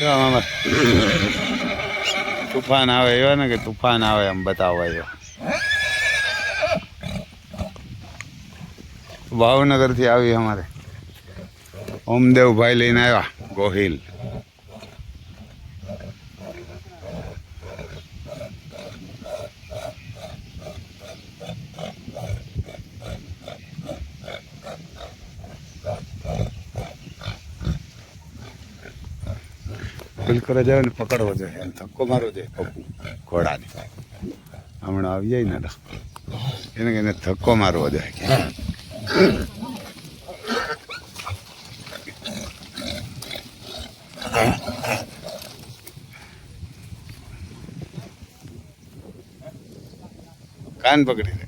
આમાં તુફાન આવે એવા ને કે તુફાન આવે એમ બતાવવા એવા. ભાવનગરથી આવી અમારે ઓમદેવભાઈ લઈને આવ્યા ગોહિલ. બિલકુલ જાય ને પકડવો જોઈએ, એમ ધક્કો મારવો જોઈએ પપ્પુ ઘોડાને. હમણાં આવી જાય ને તો એને ધક્કો મારવો જોઈએ. કાન પકડી દે.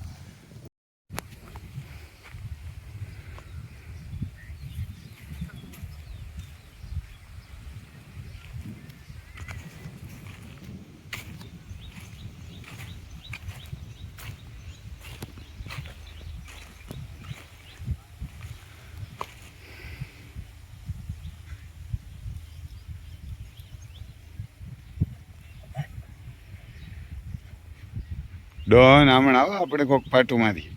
ડોન હમણાં આવો આપણે કોક પાટુમાંથી.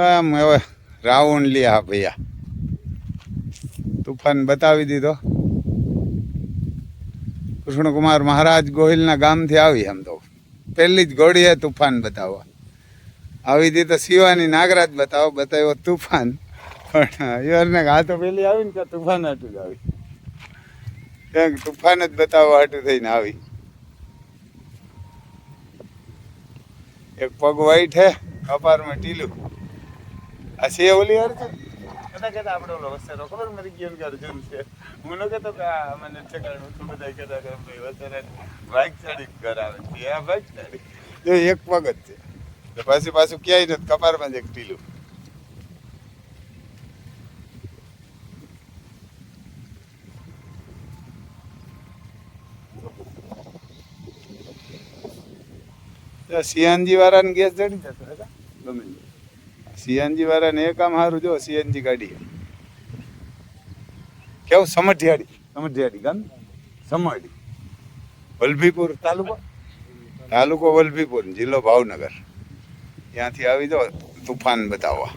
આમ હવે રાઉન્ડ લ્યા ભૈયા, તુફાન બતાવી દીધો. કૃષ્ણકુમાર મહારાજ ગોહિલના ગામથી આવી. એમ તો પહેલી જ ઘોડી હે તુફાન બતાવવા આવી હતી. તો શિવાની નાગરાજ બતાવ્યો તુફાન. પણ ઈવરને આ તો પેલી આવી ને કે તુફાન હાટું જ આવી, ક્યાંક તુફાન જ બતાવવા હાટું થઈને આવી. એક પગ વાઈટ હે, કપારમાં ટીલું. આ છે ઓલી અર્જુન કહેતા આપણે ઓલો વસ્તેરો ખબર મરી ગયો કે અર્જુન છે. હું ન કહેતો કે આ મને ઠેકાણું તો બધા કહેતા કે વસ્તેરા બાઇક ચડી ઘર આવે છે. આ બાઇક ચડી જો એક પગ જ છે, પાછું ક્યાંય નથી, કપારમાં જ એક ટીલું. સીએનજી વાળાને ગેસ ચડી જતો હતા ગમે. સીએનજી વાળાને એ કામ સારું, જો સીએનજી ગાડી કેવું સમઢિયાળી ગામ સમઢી, વલભીપુર તાલુકો વલભીપુર, જિલ્લો ભાવનગર. ત્યાંથી આવી જાઓ તુફાન બતાવવા.